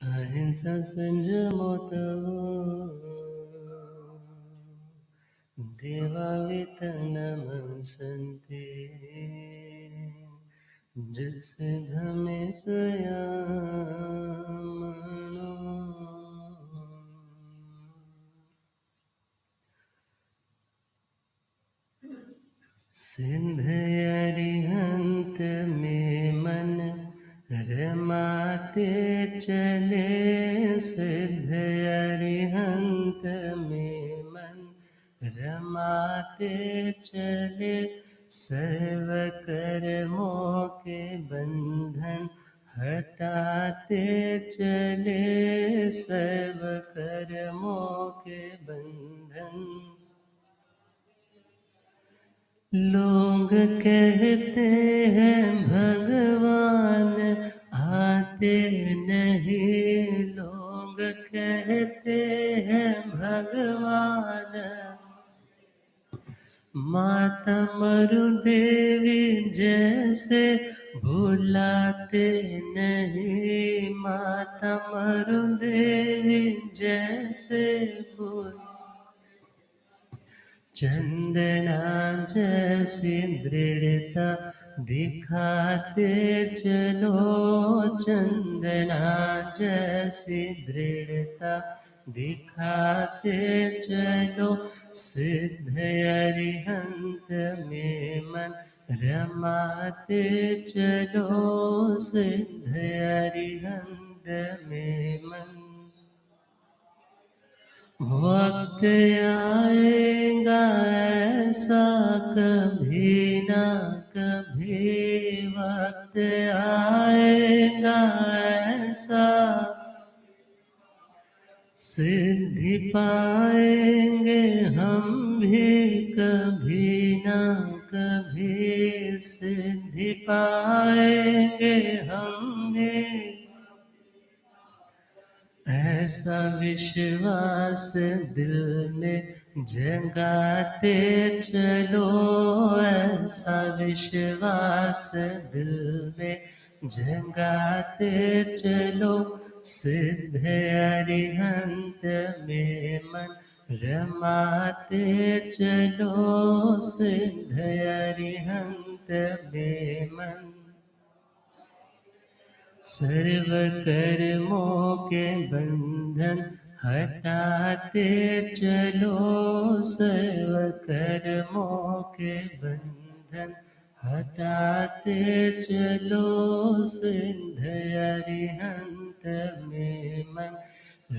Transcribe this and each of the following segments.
अहिंसा संयमोतवो देवावितनमंसन्ते जसिद्धमे स्वयामनो सिंधयरिहंत में मन रमाते चले सिद्धयरिहंत में मन रमाते चले सर्व कर्मों के बंधन हटाते चले सर्व कर्मों के बंधन। लोग कहते हैं भगवान आते नहीं, लोग कहते हैं भगवान माता मरु देवी जैसे भुलाते नहीं, माता मरु देवी जैसे भुलाते। चंदना जैसी दृढ़ता दिखाते चलो, चंदना जैसी दृढ़ता दिखाते चलो सिद्ध अरिहंत में मन रमाते चलो सिद्ध अरिहंत में मन। वक्त आएगा ऐसा कभी ना कभी, वक्त आएगा ऐसा सिद्धि पाएंगे हम भी कभी ना कभी, सिद्धि पाएंगे हम भी। ऐसा विश्वास दिल में जगाते चलो, ऐसा विश्वास दिल में जगाते चलो सिद्ध अरिहंत में मन रमाते चलो सिद्ध अरिहंत में मन। सर्व कर्मों के बंधन हटाते चलो, सर्व कर्मों के बंधन हटाते चलो सिद्ध अरिहंत में मन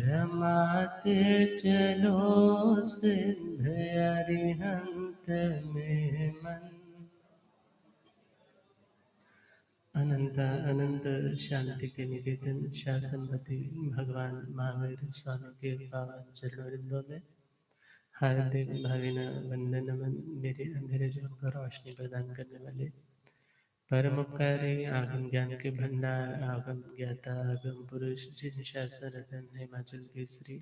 रमाते चलो सिद्ध अरिहंत में मन। अनंत अनंत शांति के निकेतन शासनपति भगवान महावीर स्वामी के पावन चरणों में हार्दिक भावना वंदन नमन। मेरे अंधेरे जीवन को रोशनी प्रदान करने वाले परम उपकारी आगम ज्ञान के भंडार आगम ज्ञाता आगम पुरुष जिन शासन रतन हिमाचल केसरी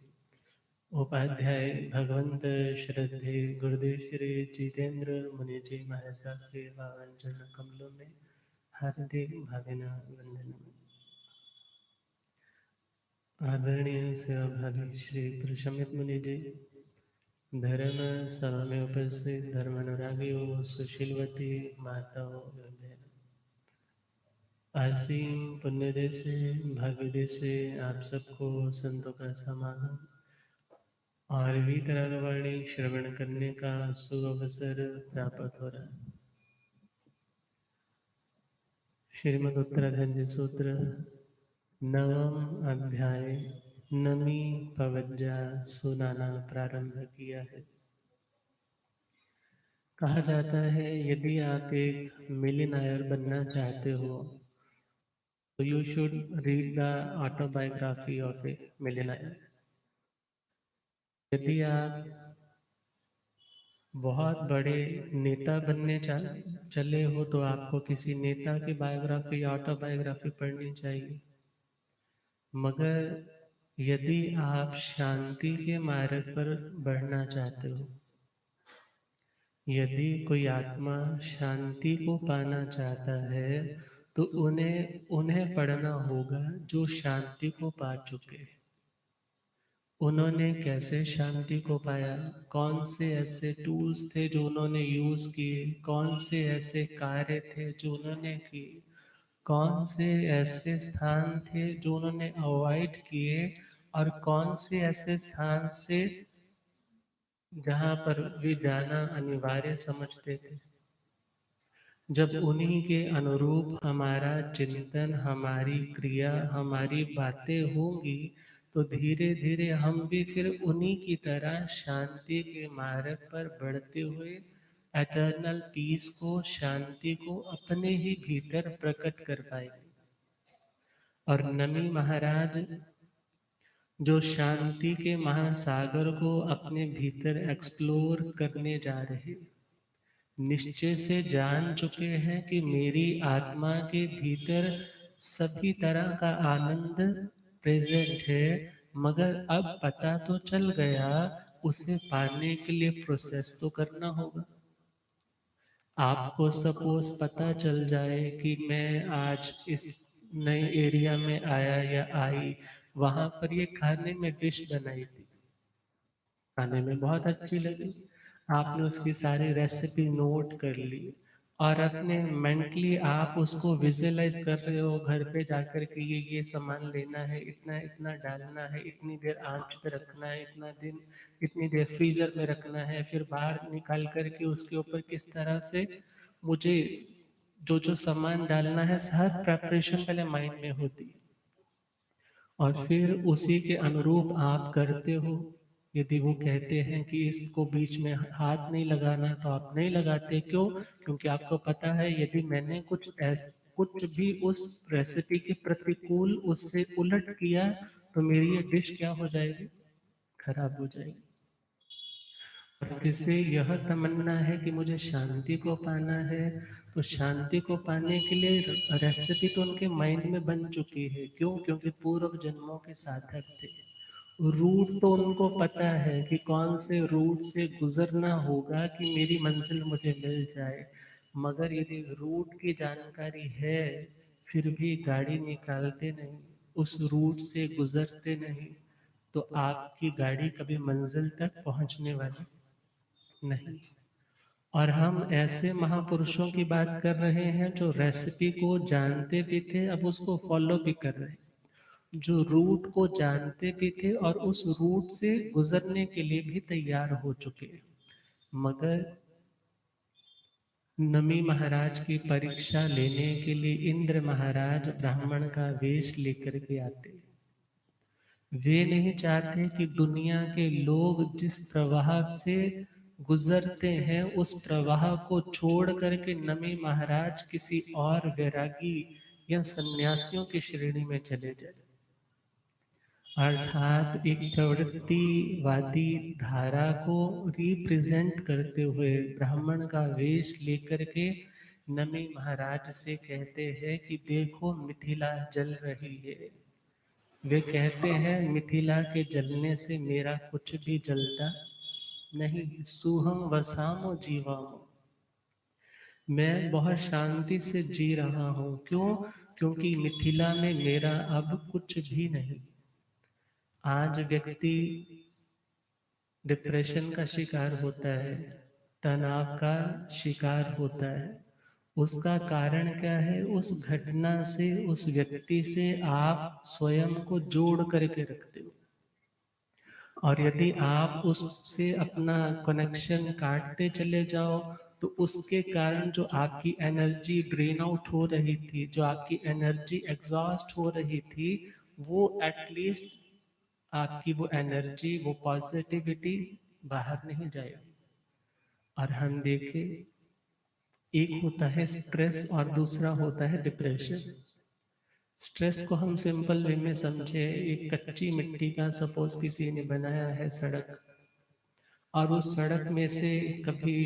उपाध्याय भगवंत श्रद्धे गुरुदेव श्री जितेंद्र मुनि जी महाराज के पावन चरण कमलों में हार्दिक भावना वंदन। आदरणीय सेवाभावी श्री पुरुषोत्तम मुनि जी, धर्म सभा में उपस्थित धर्म अनुरागियों, सुशीलवती माताओं एवं बहनों, असीम पुण्यदय से भाग्योदय से आप सबको संतों का समागम और वीतरागवाणी श्रवण करने का शुभ अवसर प्राप्त हो रहा है। श्रीमद् उत्तराखंड सूत्र नवम अध्याय नमी पवज्जा सुनाना प्रारंभ किया है। कहा जाता है यदि आप एक मिलियनेयर बनना चाहते हो तो you should read the autobiography of A millionaire. यदि आप बहुत बड़े नेता बनने चले हो तो आपको किसी नेता की बायोग्राफी ऑटोबायोग्राफी पढ़नी चाहिए। मगर यदि आप शांति के मार्ग पर बढ़ना चाहते हो, यदि कोई आत्मा शांति को पाना चाहता है तो उन्हें उन्हें पढ़ना होगा जो शांति को पा चुके हैं। उन्होंने कैसे शांति को पाया, कौन से ऐसे टूल्स थे जो उन्होंने यूज किए, कौन से ऐसे कार्य थे जो उन्होंने किए, कौन से ऐसे स्थान थे जो उन्होंने अवॉइड किए, और कौन से ऐसे स्थान से जहां पर वे जाना अनिवार्य समझते थे। जब उन्हीं के अनुरूप हमारा चिंतन, हमारी क्रिया, हमारी बातें होंगी, तो धीरे धीरे हम भी फिर उन्हीं की तरह शांति के मार्ग पर बढ़ते हुए एटर्नल पीस को, शांति को अपने ही भीतर प्रकट कर पाएंगे। और नमी महाराज जो शांति के महासागर को अपने भीतर एक्सप्लोर करने जा रहे, निश्चय से जान चुके हैं कि मेरी आत्मा के भीतर सभी तरह का आनंद प्रेजेंट है, मगर अब पता तो चल गया, उसे पाने के लिए प्रोसेस तो करना होगा। आपको सपोज पता चल जाए कि मैं आज इस नए एरिया में आया या आई, वहां पर ये खाने में डिश बनाई थी, खाने में बहुत अच्छी लगी, आपने उसकी सारी रेसिपी नोट कर ली, और अपने मेंटली आप उसको विजुअलाइज कर रहे हो घर पे जाकर के ये सामान लेना है, इतना इतना डालना है, इतनी देर आंच पे रखना है, इतना दिन इतनी देर फ्रीजर में रखना है, फिर बाहर निकाल करके उसके ऊपर किस तरह से मुझे जो जो सामान डालना है, हर प्रेपरेशन पहले माइंड में होती है, और फिर उसी के अनुरूप आप करते हो। यदि वो कहते हैं कि इसको बीच में हाथ नहीं लगाना, तो आप नहीं लगाते, क्यों? क्योंकि आपको पता है यदि मैंने कुछ भी उस रेसिपी के प्रतिकूल उससे उलट किया, तो मेरी ये डिश क्या हो जाएगी, खराब हो जाएगी। और जिसे यह तमन्ना है कि मुझे शांति को पाना है, तो शांति को पाने के लिए रेसिपी तो उनके माइंड में बन चुकी है। क्यों? क्योंकि पूर्व जन्मों के साधक थे, रूट तो उनको पता है कि कौन से रूट से गुजरना होगा कि मेरी मंजिल मुझे मिल जाए। मगर यदि रूट की जानकारी है, फिर भी गाड़ी निकालते नहीं, उस रूट से गुजरते नहीं, तो आपकी गाड़ी कभी मंजिल तक पहुंचने वाली नहीं। और हम ऐसे महापुरुषों की बात कर रहे हैं जो रेसिपी को जानते भी थे, अब उसको फॉलो भी कर रहे हैं, जो रूट को जानते भी थे और उस रूट से गुजरने के लिए भी तैयार हो चुके हैं। मगर नमी महाराज की परीक्षा लेने के लिए इंद्र महाराज ब्राह्मण का वेश लेकर के आते। वे नहीं चाहते कि दुनिया के लोग जिस प्रवाह से गुजरते हैं, उस प्रवाह को छोड़ करके नमी महाराज किसी और वैरागी या सन्यासियों की श्रेणी में चले जाए, अर्थात एक प्रवृत्तिवादी धारा को रिप्रेजेंट करते हुए ब्राह्मण का वेश लेकर के नमी महाराज से कहते हैं कि देखो मिथिला जल रही है। वे कहते हैं मिथिला के जलने से मेरा कुछ भी जलता नहीं, सुहम वसामो जीवामो, मैं बहुत शांति से जी रहा हूँ। क्यों? क्योंकि मिथिला में मेरा अब कुछ भी नहीं। आज व्यक्ति डिप्रेशन का शिकार होता है, तनाव का शिकार होता है, उसका कारण क्या है? उस घटना से, उस व्यक्ति से आप स्वयं को जोड़ करके रखते हो, और यदि आप उससे अपना कनेक्शन काटते चले जाओ, तो उसके कारण जो आपकी एनर्जी ड्रेन आउट हो रही थी, जो आपकी एनर्जी एग्जॉस्ट हो रही थी, वो एटलीस्ट आपकी वो एनर्जी, वो पॉजिटिविटी बाहर नहीं जाएगी। और हम देखें, एक होता है स्ट्रेस और दूसरा होता है डिप्रेशन। स्ट्रेस को हम सिंपल वे में समझे, एक कच्ची मिट्टी का सपोज किसी ने बनाया है सड़क, और उस सड़क में से कभी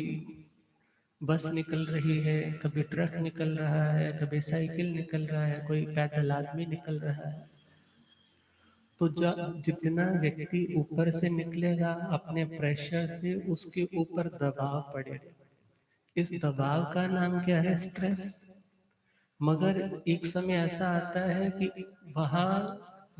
बस निकल रही है, कभी ट्रक निकल रहा है, कभी साइकिल निकल रहा है, कोई पैदल आदमी निकल रहा है। तो जब जितना व्यक्ति ऊपर से निकलेगा अपने प्रेशर से, उसके ऊपर दबाव पड़ेगा। इस दबाव का नाम क्या है? स्ट्रेस। मगर एक समय ऐसा आता है कि वहां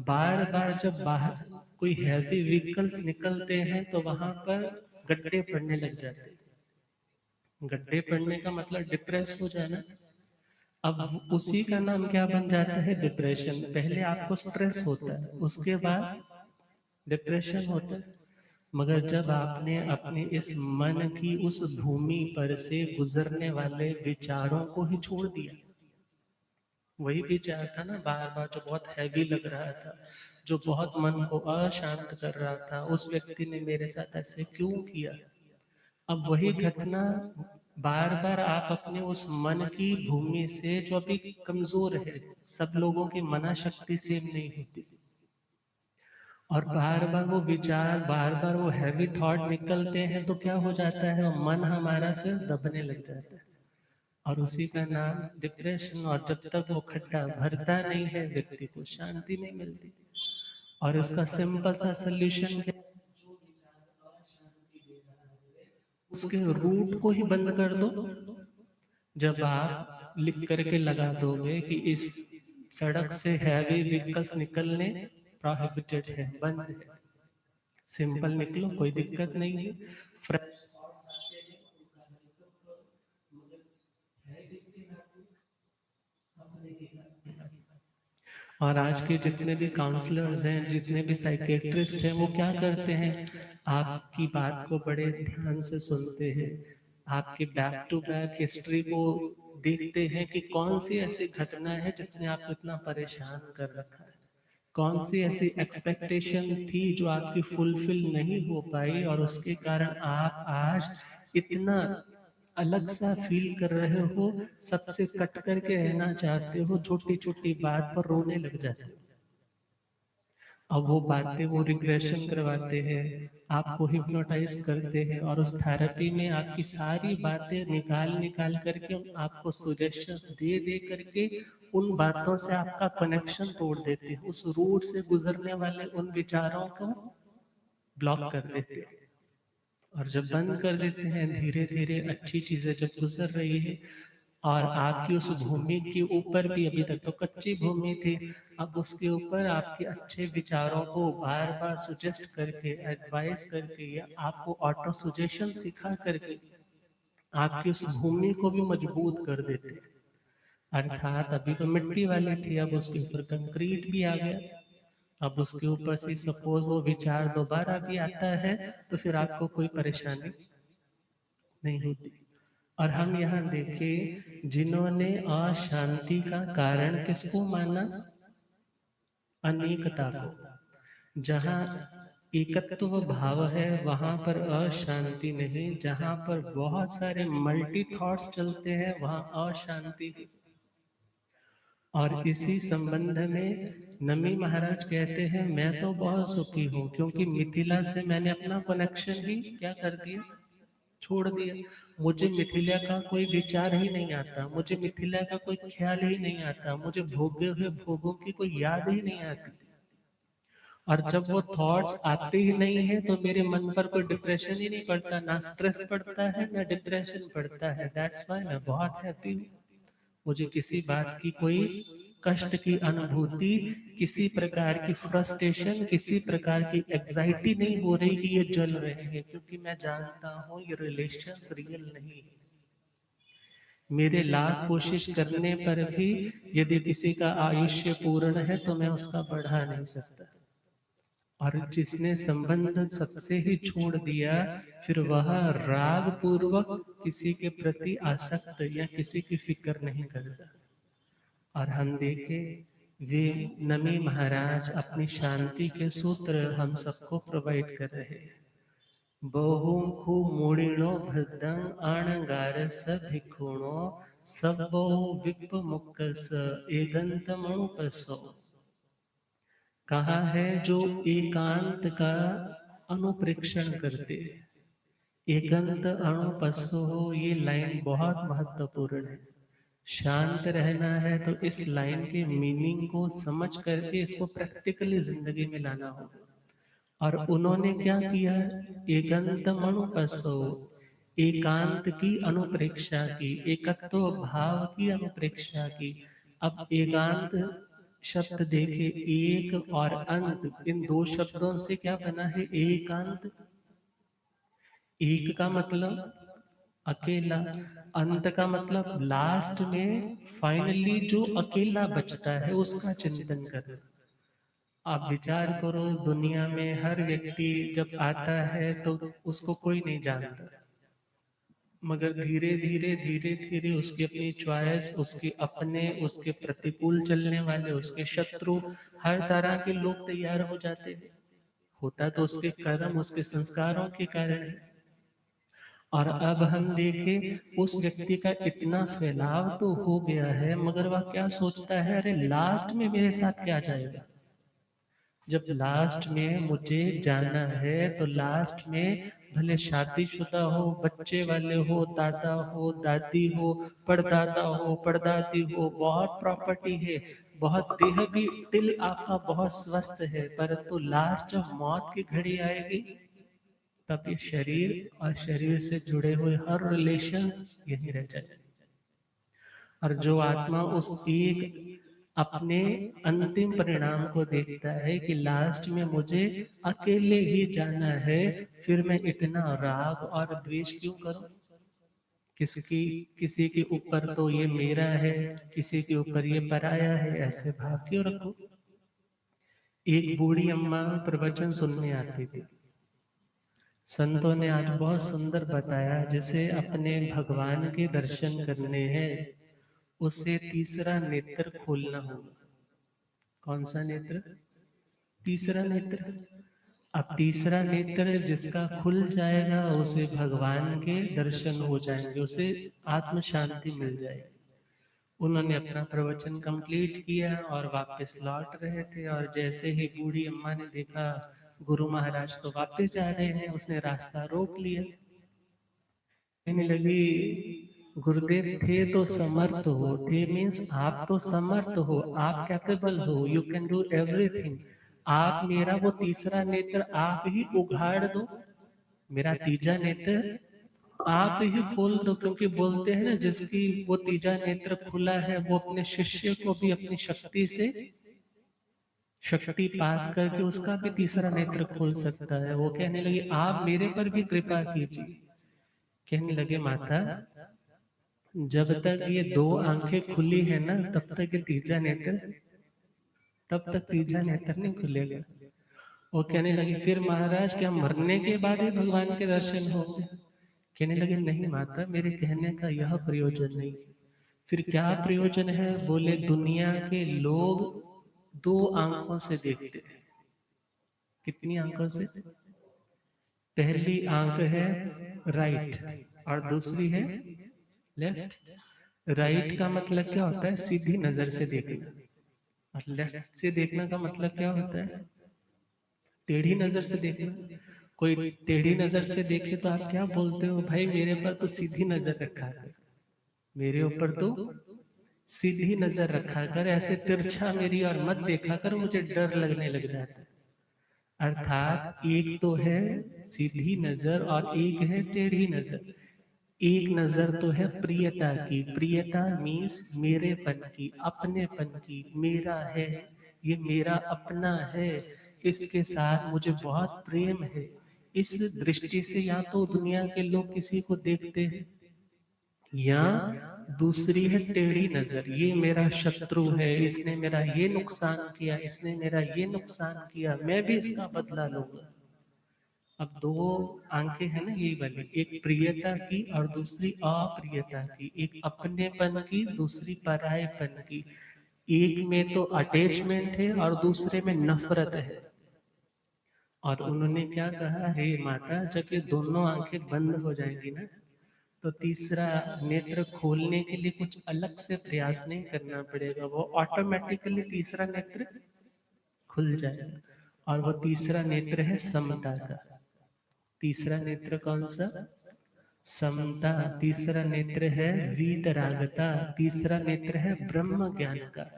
बार बार जब बाहर कोई हैवी व्हीकल्स निकलते हैं तो वहां पर गड्ढे पड़ने लग जाते हैं। गड्ढे पड़ने का मतलब डिप्रेस हो जाना। अब उसी का नाम क्या बन जाता है, डिप्रेशन। पहले आपको स्ट्रेस होता है, उसके बाद डिप्रेशन होता है। मगर जब आपने अपने इस मन की उस भूमि पर से गुजरने वाले विचारों को ही छोड़ दिया, वही विचार था ना बार बार जो बहुत हैवी लग रहा था, जो बहुत मन को अशांत कर रहा था, उस व्यक्ति ने मेरे साथ ऐसे क्यों किया। अब वही घटना बार बार आप अपने उस मन की भूमि से जो अभी कमजोर है, सब लोगों की मना शक्ति सेम नहीं होती, और बार बार वो विचार, बार बार वो हैवी थॉट निकलते हैं तो क्या हो जाता है, मन हमारा फिर दबने लग जाता है, और उसी का नाम डिप्रेशन। और जब तक वो खड्डा भरता नहीं है, व्यक्ति को शांति नहीं मिलती। और इसका सिंपल सा सोल्यूशन क्या, उसके रूट को ही बंद कर दो। जब आप लिख करके लगा दोगे कि इस सड़क से हैवी व्हीकल्स निकलने प्रोहिबिटेड है, बंद है, सिंपल निकलो, कोई दिक्कत नहीं है। फ्रेश और आज के जितने भी काउंसलर्स हैं, जितने भी साइकेट्रिस्ट हैं, वो क्या करते हैं, आपकी बात को बड़े ध्यान से सुनते हैं, आपकी बैक टू बैक हिस्ट्री को देखते हैं कि कौन सी ऐसी घटना है जिसने आपको इतना परेशान कर रखा है, कौन सी ऐसी एक्सपेक्टेशन थी जो आपकी फुलफिल नहीं हो पाई, और उसके कारण आप आज इतना अलग सा फील कर रहे हो, सबसे कट करके रहना चाहते हो, छोटी छोटी बात पर रोने लग जाते हो। अब वो बातें वो रिग्रेशन करवाते हैं, आपको हिप्नोटाइज करते हैं, और उस थेरेपी में आपकी सारी बातें निकाल निकाल करके आपको सुजेशंस दे दे करके उन बातों से आपका कनेक्शन तोड़ देते हैं, उस रूट से गुजरने वाले उन विचारों को ब्लॉक कर देते हैं। और जब बंद कर देते हैं, धीरे धीरे अच्छी चीजें जब गुजर रही है, और आपकी उस भूमि के ऊपर भी अभी तक तो कच्ची भूमि थी, अब उसके ऊपर आपके अच्छे विचारों को बार बार सुजेस्ट करके, एडवाइस करके, या आपको ऑटो सुजेशन सिखा करके आपकी उस भूमि को भी मजबूत कर देते हैं। अर्थात अभी तो मिट्टी वाली थी, अब उसके ऊपर कंक्रीट भी आ गया। अब उसके ऊपर से सपोज वो विचार दोबारा भी आता है तो फिर आपको कोई परेशानी नहीं होती। और हम यहाँ देखें, जिन्होंने अशांति का कारण किसको माना, अनेकता को। जहाँ एकत्व भाव है वहां पर अशांति नहीं, जहां पर बहुत सारे मल्टी थॉट्स चलते हैं वहां अशांति है। और इसी संबंध में नमी महाराज कहते हैं, मैं तो बहुत सुखी हूँ क्योंकि मिथिला से मैंने अपना कनेक्शन ही क्या कर दिया, छोड़ दिया। मुझे मिथिला का कोई विचार ही नहीं आता, मुझे मिथिला का कोई ख्याल ही नहीं आता, मुझे भोगे हुए भोगों की कोई याद ही नहीं आती। और जब वो थॉट्स आते ही नहीं है तो मेरे मन पर कोई डिप्रेशन ही नहीं पड़ता, ना स्ट्रेस पड़ता है ना डिप्रेशन पड़ता है। दैट्स व्हाई मैं बहुत हैप्पी हूँ। मुझे किसी बात की कोई कष्ट की अनुभूति, किसी प्रकार की फ्रस्ट्रेशन, किसी प्रकार की एग्जाइटी नहीं हो रही कि ये जल रहे हैं, क्योंकि मैं जानता हूं ये रिलेशंस रियल नहीं है। मेरे लाख कोशिश करने पर भी यदि किसी का आयुष्य पूर्ण है तो मैं उसका बढ़ा नहीं सकता। और जिसने संबंध सबसे ही छोड़ दिया, फिर वह राग पूर्वक किसी के प्रति आसक्त या किसी की फिक्र नहीं करता। और हम देखें, वे नमी महाराज अपनी शांति के सूत्र हम सबको प्रोवाइड कर रहे हैं। बहुखु मूड़िणो भद्दं आणगारस भिक्षुणो सब्बो विप मुक्कस एगंत मणुपसो। कहा है जो एकांत का अनुप्रेक्षण करते, एकांत अणुपसो, ये लाइन बहुत महत्वपूर्ण है। शांत रहना है तो इस लाइन के मीनिंग को समझ करके इसको प्रैक्टिकली जिंदगी में लाना होगा। और उन्होंने क्या किया, एकांत मनुपसो, एकांत की अनुप्रेक्षा की, एकत्व भाव की अनुप्रेक्षा की। अब एकांत शब्द देखे, एक और अंत, इन दो शब्दों से क्या बना है? एकांत। एक का मतलब अकेला, अंत का मतलब लास्ट में फाइनली जो अकेला बचता है उसका चिंतन कर। आप विचार करो, दुनिया में हर व्यक्ति जब आता है तो उसको कोई नहीं जानता, मगर धीरे धीरे धीरे धीरे उसकी अपनी चॉइस, उसके अपने, उसके प्रतिकूल चलने वाले, उसके शत्रु, हर तरह के लोग तैयार हो जाते हैं। होता तो उसके कर्म, उसके संस्कारों के कारण है। और अब हम देखें, उस व्यक्ति का इतना फैलाव तो हो गया है, मगर वह क्या सोचता है, अरे लास्ट में मेरे साथ क्या जाएगा? जब लास्ट में मुझे जाना है तो लास्ट में भले शादीशुदा हो, बच्चे वाले हो, दादा हो, दादी हो, परदादा हो, परदादी हो, बहुत प्रॉपर्टी है, बहुत देह भी टिल आपका बहुत स्वस्थ है, परंतु लास्ट जब मौत की घड़ी आएगी तब ये शरीर और शरीर से जुड़े हुए हर रिलेशंस यहीं रह जाए। और जो आत्मा उस एक अपने अंतिम परिणाम को देखता है कि लास्ट में मुझे अकेले ही जाना है, फिर मैं इतना राग और द्वेष क्यों करूं? किसकी, किसी के ऊपर तो ये मेरा है, किसी के ऊपर ये पराया है, ऐसे भाव क्यों रखो? एक बूढ़ी अम्मा प्रवचन सुनने आती थी। संतों ने आज बहुत सुंदर बताया, जिसे अपने भगवान के दर्शन करने हैं उसे तीसरा नेत्र खोलना होगा। कौन सा नेत्र? तीसरा नेत्र। अब तीसरा नेत्र जिसका खुल जाएगा उसे भगवान के दर्शन हो जाएंगे, उसे आत्म शांति मिल जाएगी। उन्होंने अपना प्रवचन कंप्लीट किया और वापस लौट रहे थे, और जैसे ही बूढ़ी अम्मा ने देखा गुरु महाराज तो वापस जा रहे हैं, उसने रास्ता रोक लिया। कहने लगी, गुरुदेव थे तो समर्थ हो, थे मीन्स आप तो समर्थ हो, आप कैपेबल हो, यू कैन डू एवरीथिंग। आप मेरा वो तीसरा नेत्र आप ही उघाड़ दो, मेरा तीजा नेत्र आप ही खोल दो, क्योंकि बोलते हैं ना, जिसकी वो तीजा नेत्र खुला है वो अपने शिष्य को भी अपनी शक्ति से शक्तिपात करके उसका भी तीसरा नेत्र खोल सकता है। वो कहने लगे, आप मेरे पर भी कृपा कीजिए। कहने लगे, माता जब तक ये दो आंखें खुली है ना, तब तक ये तीजा नेत्र, तब तक तीजा नेत्र नहीं खुलेगा। वो कहने लगे, फिर महाराज क्या मरने के बाद ही भगवान के दर्शन होंगे? कहने लगे, नहीं माता, मेरे कहने का यह प्रयोजन नहीं। फिर क्या प्रयोजन है? बोले, दुनिया के लोग दो आंखों से देखते हैं। कितनी आंखों से? पहली आंख है राइट और दूसरी है लेफ्ट। राइट का मतलब क्या होता है? सीधी नजर से देखना। और लेफ्ट से देखना का मतलब क्या होता है? टेढ़ी नजर से देखना। कोई टेढ़ी नजर से देखे तो आप क्या बोलते हो, भाई मेरे पर तो सीधी नजर रखा कर, मेरे ऊपर तो सीधी नजर रखा कर, ऐसे तिरछा मेरी और मत देखा कर, मुझे डर लगने लग जाता है। अर्थात एक तो है सीधी नजर और एक है टेढ़ी नजर। एक नजर तो है प्रियता की, प्रियता मीन्स मेरेपन की, अपनेपन की, मेरा है, ये मेरा अपना है, इसके साथ मुझे बहुत प्रेम है। इस दृष्टि से या तो दुनिया के लोग किसी को देखते हैं, या दूसरी है टेढ़ी नजर, ये मेरा शत्रु है, इसने मेरा ये नुकसान किया, इसने मेरा ये नुकसान किया, मैं भी इसका बदला लूंगा। अब दो आंखें हैं ना यही वाली, एक प्रियता की और दूसरी अप्रियता की, एक अपनेपन की, दूसरी परायेपन की। एक में तो अटैचमेंट है और दूसरे में नफरत है। और उन्होंने क्या कहा, हे माता, जब ये दोनों आंखें बंद हो जाएंगी ना, तो तीसरा नेत्र खोलने के लिए कुछ अलग से प्रयास नहीं करना पड़ेगा, वो ऑटोमेटिकली तीसरा नेत्र खुल जाएगा। और वो तीसरा नेत्र है समता का। तीसरा नेत्र कौन सा? समता। तीसरा नेत्र है वीतरागता। तीसरा नेत्र है ब्रह्म ज्ञान का।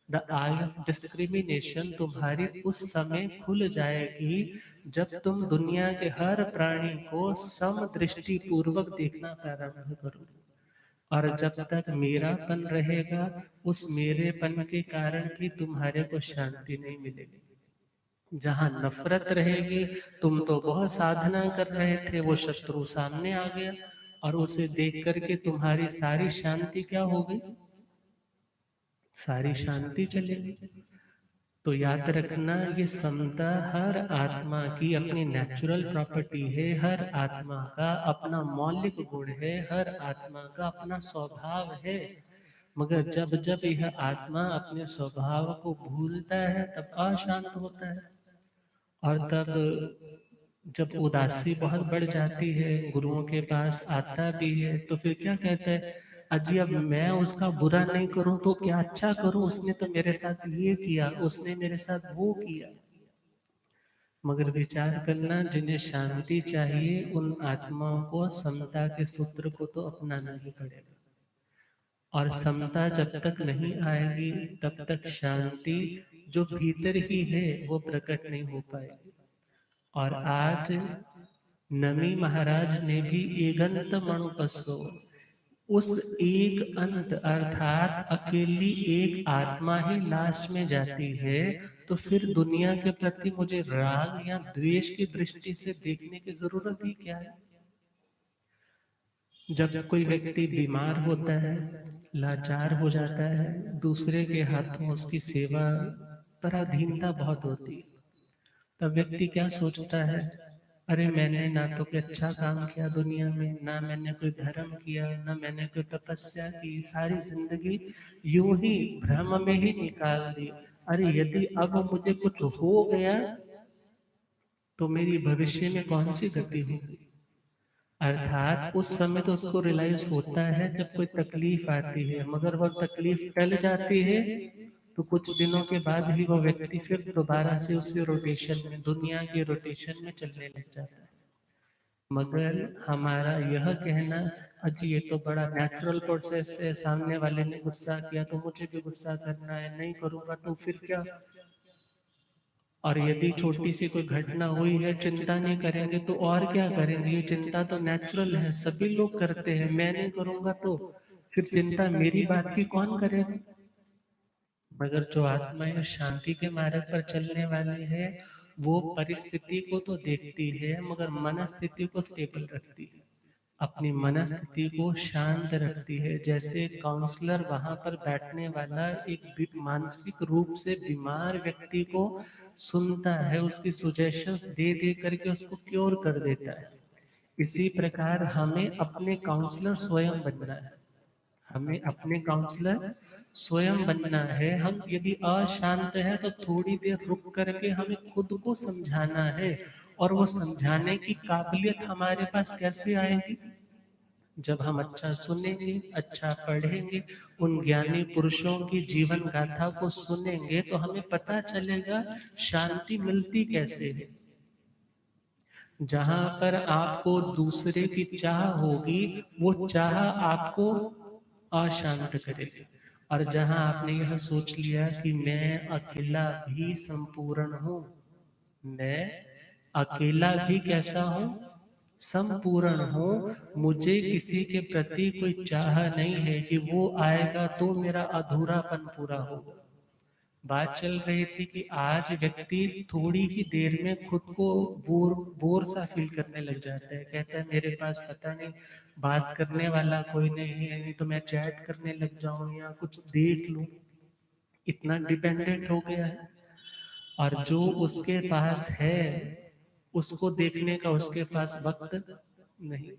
द आई ऑफ डिस्क्रिमिनेशन तुम्हारी उस समय खुल जाएगी जब तुम दुनिया के हर प्राणी को सम दृष्टि पूर्वक देखना प्रारंभ करोगे। और जब तक मेरापन रहेगा, उस मेरेपन के कारण भी तुम्हारे को शांति नहीं मिलेगी। जहां नफरत रहेगी, तुम तो बहुत साधना कर रहे थे, वो शत्रु सामने आ गया और उसे देख करके तुम्हारी सारी शांति क्या हो गई? सारी शांति चलेगी। तो याद रखना, ये समता हर आत्मा की अपनी नेचुरल प्रॉपर्टी है, हर आत्मा का अपना मौलिक गुण है, हर आत्मा का अपना स्वभाव है। मगर जब जब यह आत्मा अपने स्वभाव को भूलता है, तब अशांत होता है। और तब जब उदासी बहुत बढ़ जाती है, गुरुओं के पास आता भी है, तो फिर क्या कहता है, अजी अब मैं उसका बुरा नहीं करूं तो क्या अच्छा करूं, उसने तो मेरे साथ ये किया, उसने मेरे साथ वो किया। मगर विचार करना, जिन्हें शांति चाहिए उन आत्माओं को समता के सूत्र को तो अपनाना ही पड़ेगा। और समता जब तक नहीं आएगी, तब तक शांति जो भीतर ही है वो प्रकट नहीं हो पाएगी। और आज नमी महाराज ने भी एगंत मणुपस्सो, उस एक अंत अर्थात अकेली एक आत्मा ही लास्ट में जाती है, तो फिर दुनिया के प्रति मुझे राग या द्वेष की दृष्टि से देखने की जरूरत ही क्या है? जब कोई व्यक्ति बीमार होता है, लाचार हो जाता है, दूसरे के हाथों उसकी सेवा पराधीनता बहुत होती है, तब व्यक्ति क्या सोचता है, अरे मैंने ना तो कोई अच्छा काम किया दुनिया में, ना मैंने कोई धर्म किया, ना मैंने कोई तपस्या की, सारी जिंदगी यूं ही भ्रम में ही निकाल दी। अरे यदि अब मुझे कुछ हो गया तो मेरी भविष्य में कौन सी गति होगी? अर्थात उस समय तो उसको रियलाइज होता है जब कोई तकलीफ आती है, मगर वह तकलीफ टल जाती है तो कुछ दिनों के बाद ही वो व्यक्ति फिर दोबारा से उसी रोटेशन में, दुनिया के रोटेशन में चलने लग जाता है। मगर हमारा यह कहना, अजी ये तो बड़ा नेचुरल प्रोसेस है, सामने वाले ने गुस्सा किया तो मुझे भी गुस्सा करना है, नहीं करूंगा तो फिर क्या? और यदि छोटी सी कोई घटना हुई है, चिंता नहीं करेंगे तो और क्या करेंगे? ये चिंता तो नेचुरल है, सभी लोग करते हैं, मैं नहीं करूंगा तो फिर चिंता मेरी बात की कौन करेगा? मगर जो आत्माएं शांति के मार्ग पर चलने वाली है, वो परिस्थिति को तो देखती है मगर मनस्थिति को स्टेबल रखती है, अपनी मनस्थिति को शांत रखती है। जैसे काउंसलर वहां पर बैठने वाला एक मानसिक रूप से बीमार व्यक्ति को सुनता है, उसकी सुजेशंस दे दे करके उसको क्योर कर देता है। इसी प्रकार हमें अपने काउंसलर स्वयं बनना है, हमें अपने काउंसलर स्वयं बनना है। हम यदि अशांत हैं तो थोड़ी देर रुक करके हमें खुद को समझाना है। और वो समझाने की काबिलियत हमारे पास कैसे आएगी? जब हम अच्छा सुनेंगे, अच्छा पढ़ेंगे, उन ज्ञानी पुरुषों की जीवन गाथा को सुनेंगे, तो हमें पता चलेगा शांति मिलती कैसे है। जहां पर आपको दूसरे की चाह होगी, वो चाह आपको अशांत करेगी। और जहां आपने यह सोच लिया कि मैं अकेला भी संपूर्ण हूं, मैं अकेला भी कैसा हूं? संपूर्ण हूं। मुझे किसी के प्रति कोई चाह नहीं है कि वो आएगा तो मेरा अधूरापन पूरा होगा। बात चल रही थी कि आज व्यक्ति थोड़ी ही देर में खुद को बोर बोर सा फील करने लग जाता है, कहता है मेरे पास पता नहीं बात करने वाला कोई नहीं है, नहीं तो मैं चैट करने लग जाऊं या कुछ देख लूं। इतना डिपेंडेंट हो गया है। और जो उसके पास है उसको देखने का उसके पास वक्त नहीं।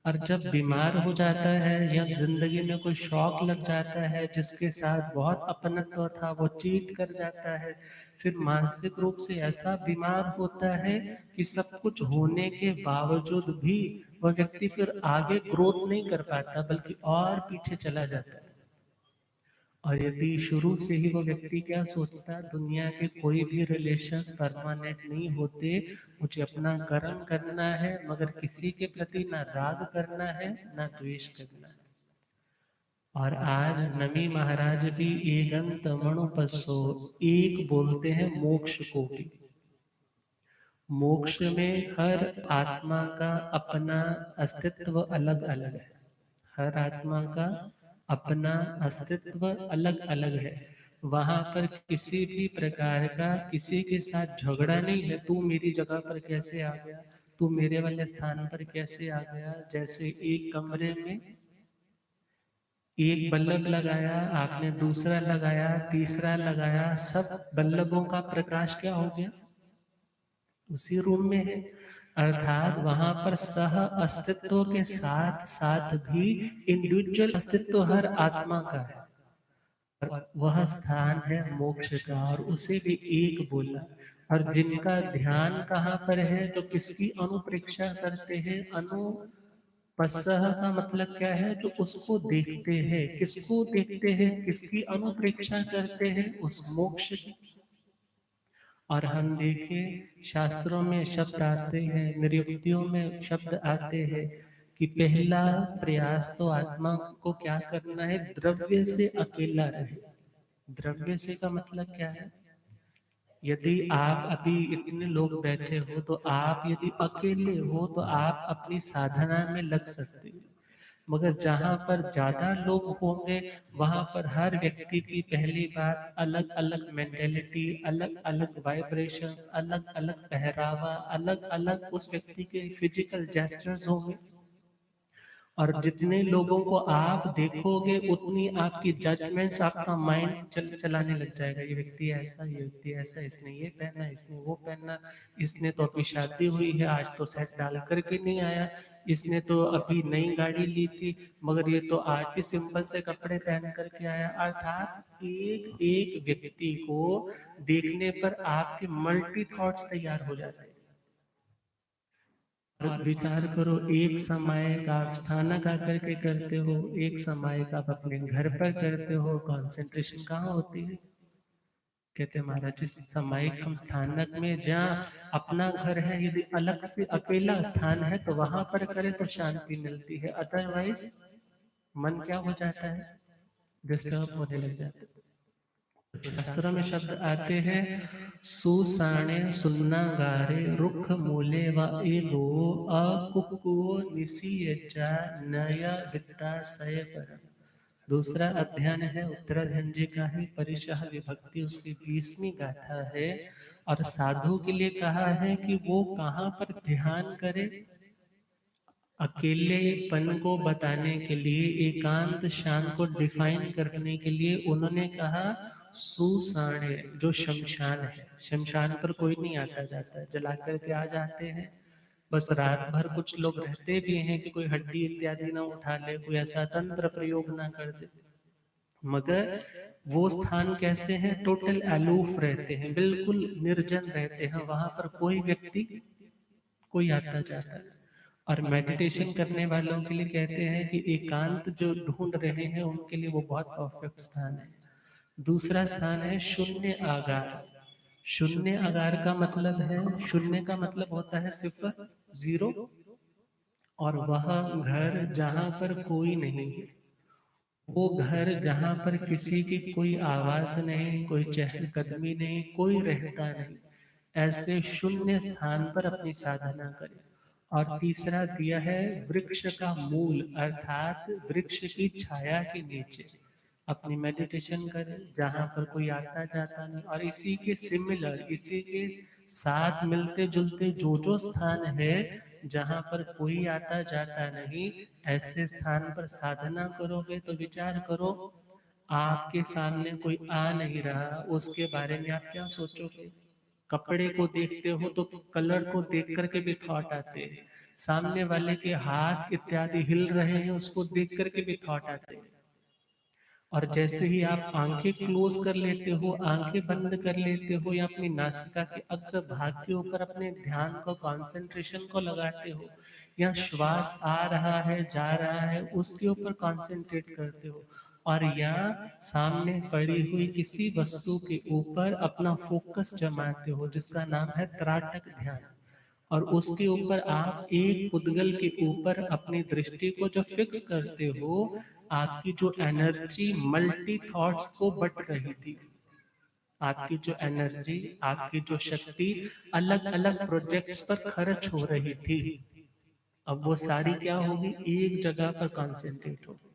और जब बीमार हो जाता है या जिंदगी में कोई शौक लग जाता है, जिसके साथ बहुत अपनत्व था वो चीट कर जाता है, फिर मानसिक रूप से ऐसा बीमार होता है कि सब कुछ होने के बावजूद भी वह व्यक्ति फिर आगे ग्रोथ नहीं कर पाता, बल्कि और पीछे चला जाता है। और यदि शुरू से ही वो व्यक्ति क्या सोचता, दुनिया के कोई भी रिलेशंस परमानेंट नहीं होते, मुझे अपना कर्म करना है, मगर किसी के प्रति ना राग करना है ना द्वेष करना है। और आज नमी महाराज भी एगंत मणुपस्सो, एक बोलते हैं मोक्ष को भी। मोक्ष में हर आत्मा का अपना अस्तित्व अलग अलग है, हर आत्मा का अपना अस्तित्व अलग अलग है। वहां पर किसी भी प्रकार का किसी के साथ झगड़ा नहीं है, तू मेरी जगह पर कैसे आ गया, तू मेरे वाले स्थान पर कैसे आ गया। जैसे एक कमरे में एक बल्ब लगाया आपने, दूसरा लगाया, तीसरा लगाया, सब बल्बों का प्रकाश क्या हो गया, उसी रूम में है। अर्थात वहां पर सह अस्तित्व के साथ साथ भी इंडिविजुअल अस्तित्व हर आत्मा का है, और वह स्थान है मोक्ष का, और उसे भी एक बोला। और जिनका ध्यान कहाँ पर है, तो किसकी अनुप्रेक्षा करते हैं, अनुपसह का मतलब क्या है, तो उसको देखते हैं। किसको देखते हैं, किसकी अनुप्रेक्षा करते हैं, उस मोक्ष की। और हम देखें शास्त्रों में शब्द आते हैं, निरुक्तियों में शब्द आते हैं कि पहला प्रयास तो आत्मा को क्या करना है, द्रव्य से अकेला रहे। द्रव्य से का मतलब क्या है, यदि आप अभी इतने लोग बैठे हो, तो आप यदि अकेले हो तो आप अपनी साधना में लग सकते हो। मगर जहां पर ज्यादा लोग होंगे, वहां पर हर व्यक्ति की पहली बात अलग अलग मेंटेलिटी, अलग अलग वाइब्रेशंस, अलग अलग पहरावा, अलग अलग उस व्यक्ति के फिजिकल जेस्चर्स होंगे। और जितने लोगों को आप देखोगे, उतनी आपकी जजमेंट्स, आपका माइंड चलाने लग जाएगा। ये व्यक्ति ऐसा, ये व्यक्ति ऐसा, इसने ये पहना, इसने वो पहना, इसने तो अभी शादी हुई है, आज तो सेट डाल करके नहीं आया, इसने तो अभी नई गाड़ी ली थी, मगर ये तो आज भी सिंपल से कपड़े पहन करके आया। अर्थात एक एक व्यक्ति को देखने पर आपके मल्टी थॉट्स तैयार हो जाते हैं। और विचार करो, एक समय का आप स्थानक आकर के करते हो, एक समय का आप अपने घर पर करते हो, कंसंट्रेशन कहाँ होती है। कहते हैं महाराज, जिस सामायिक हम स्थानक में, जहाँ अपना घर है, यदि अलग से अकेला स्थान है तो वहां पर करे तो शांति मिलती है, अदरवाइज मन क्या हो जाता है, डिस्टर्ब होने लग जाता है। शास्त्रों में शब्द आते हैं, सुसाणे सुन्ना गारे रुख मूले व एगो अकुको निसीयजा नय विद्या सय पर। दूसरा अध्ययन है उत्तराधन जी का है, परिशह विभक्ति उसकी 20वीं गाथा है। और साधु के लिए कहा है कि वो कहाँ पर ध्यान करे, अकेलेपन को बताने के लिए, एकांत शांत को डिफाइन करने के लिए उन्होंने कहा सुसाणे, जो शमशान है। शमशान पर कोई नहीं आता जाता, जला करके आ जाते हैं, बस रात भर कुछ लोग रहते भी हैं कि कोई हड्डी इत्यादि ना उठा ले, कोई ऐसा तंत्र प्रयोग ना कर दे। मगर वो स्थान कैसे हैं, टोटल अलूफ रहते हैं, बिल्कुल निर्जन रहते हैं, वहां पर कोई व्यक्ति कोई आता जाता है। और मेडिटेशन करने वालों के लिए कहते हैं कि एकांत जो ढूंढ रहे हैं उनके लिए वो बहुत परफेक्ट स्थान है। दूसरा स्थान है शून्य आगार। शून्य आगार का मतलब है, शून्य का मतलब होता है सिर्फ जीरो, और वह घर जहां पर कोई नहीं है, वो घर जहां पर किसी की कोई आवाज नहीं, कोई चहलकदमी नहीं, कोई रहता नहीं, ऐसे शून्य स्थान पर अपनी साधना करें। और तीसरा दिया है वृक्ष का मूल, अर्थात वृक्ष की छाया के नीचे अपनी मेडिटेशन करें, जहां पर कोई आता जाता नहीं। और इसी के सिमिलर, इसी के साथ मिलते जुलते जो स्थान है, जहां पर कोई आता जाता नहीं, ऐसे स्थान पर साधना करोगे तो विचार करो, आपके सामने कोई आ नहीं रहा, उसके बारे में आप क्या सोचोगे। कपड़े को देखते हो तो कलर को देख करके भी थॉट आते हैं, सामने वाले के हाथ इत्यादि हिल रहे हैं उसको देख करके भी थॉट आते हैं। और जैसे ही आप आंखें क्लोज कर लेते हो, आंखें बंद कर लेते हो, या अपनी नासिका के अग्र भाग के ऊपर अपने ध्यान को, कंसंट्रेशन को लगाते हो, या श्वास आ रहा है जा रहा है उसके ऊपर कंसंट्रेट करते हो, और या सामने पड़ी हुई किसी वस्तु के ऊपर अपना फोकस जमाते हो, जिसका नाम है त्राटक ध्यान। और उसके ऊपर आप एक पुद्गल के ऊपर अपनी दृष्टि को जब फिक्स करते हो, आपकी जो एनर्जी मल्टी थॉट्स को बट रही थी, आपकी जो एनर्जी, आपकी जो शक्ति अलग अलग प्रोजेक्ट्स पर खर्च हो रही थी, अब वो सारी क्या होगी, एक जगह पर कॉन्सेंट्रेट होगी।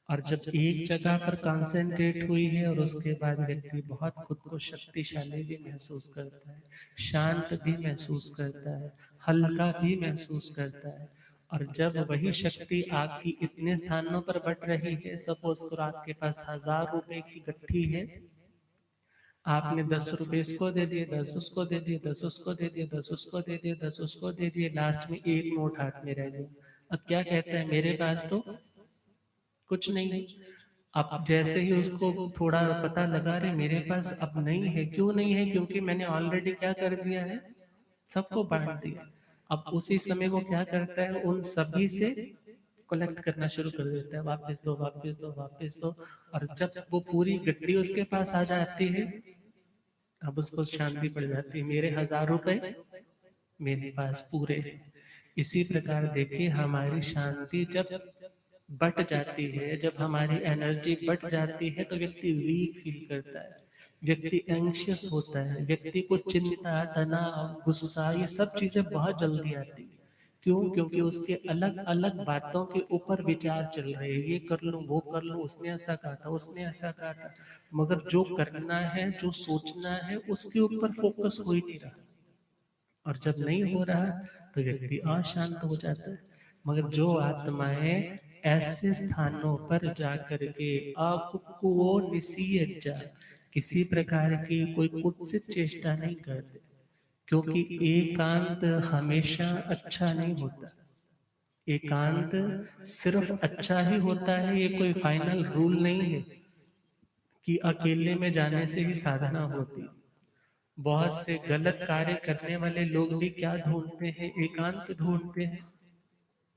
और जब एक जगह पर कंसंट्रेट हुई है और उसके बाद व्यक्ति बहुत खुद को शक्तिशाली भी महसूस करता है, शांत भी महसूस करता है, हल्का भी महसूस करता है। और जब वही शक्ति आपकी इतने स्थानों पर बट रही है, सपोज करो आपके पास 1000 रुपए की गट्ठी है, आपने 10 रुपए इसको दे दिए, 10 उसको दे दिए, 10 उसको दे दिए, 10 उसको दे दिए, 10 उसको दे दिए, लास्ट में एक नोट हाथ में रह गया। अब क्या कहता है, मेरे पास तो कुछ नहीं। अब जैसे ही उसको थोड़ा पता लगा, रहे मेरे पास अब नहीं है, क्यों नहीं है, क्योंकि मैंने ऑलरेडी क्या कर दिया है, सबको बांट दिया। अब उसी समय वो क्या करता है, उन सभी से कलेक्ट करना शुरू कर देता है, वापस दो, वापस दो, वापस दो। और जब वो पूरी गड्डी उसके पास आ जाती है, अब उसको शांति पड़ जाती है, मेरे 1000 रुपए मेरे पास पूरे हैं। इसी प्रकार देखिए, हमारी शांति जब बट जाती है, जब हमारी एनर्जी बट जाती है, तो व्यक्ति वीक फील करता है, व्यक्ति एंग्शियस होता है, व्यक्ति को चिंता, तनाव, गुस्सा, ये सब चीजें बहुत जल्दी आती है। क्यों? क्योंकि उसके अलग अलग बातों के ऊपर विचार चल रहे हैं, ये कर लूं, वो कर लूं, उसने ऐसा कहा था, उसने ऐसा कहा था। मगर जो करना है, जो सोचना है, उसके ऊपर फोकस हो ही नहीं रहा। और जब नहीं हो रहा तो व्यक्ति अशांत हो जाता है। मगर जो आत्माएं ऐसे स्थानों पर जाकर के अकुक्कुओ निसीयज्जा, किसी प्रकार की कोई कुत्सित चेष्टा नहीं करते, क्योंकि एकांत हमेशा अच्छा नहीं होता। एकांत सिर्फ अच्छा ही होता है, ये कोई फाइनल रूल नहीं है कि अकेले में जाने से ही साधना होती है। बहुत से गलत कार्य करने वाले लोग भी क्या ढूंढते हैं, एकांत ढूंढते हैं।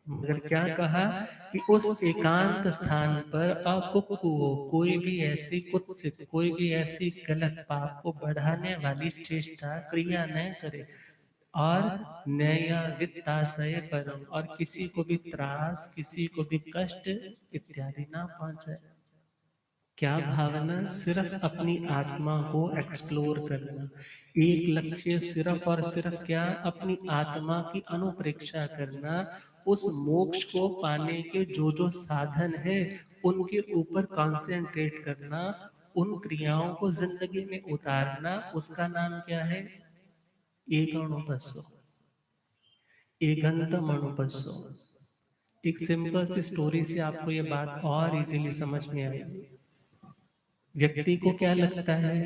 मगर क्या कहा कि उस एकांत स्थान पर अकुक्कुओ, कोई भी ऐसी कुत्सित, कोई भी ऐसी गलत पाप को बढ़ाने वाली चेष्टा क्रिया न करे, और नया वित्ताशय परम, और किसी को भी त्रास, किसी को भी कष्ट इत्यादि ना पहुंचाए। क्या भावना, सिर्फ अपनी आत्मा को एक्सप्लोर करना। एक लक्ष्य सिर्फ और सिर्फ क्या, अपनी आत्मा की अनुप्रेक्षा करना। उस मोक्ष को पाने के जो जो साधन है, उनके ऊपर कंसंट्रेट करना, उन क्रियाओं को जिंदगी में उतारना, उसका नाम क्या है, एकाणुपस्व, एकांतम अनुपस्व। एक सिंपल सी स्टोरी से आपको ये बात और इजीली समझ में आएगी। व्यक्ति को क्या लगता है,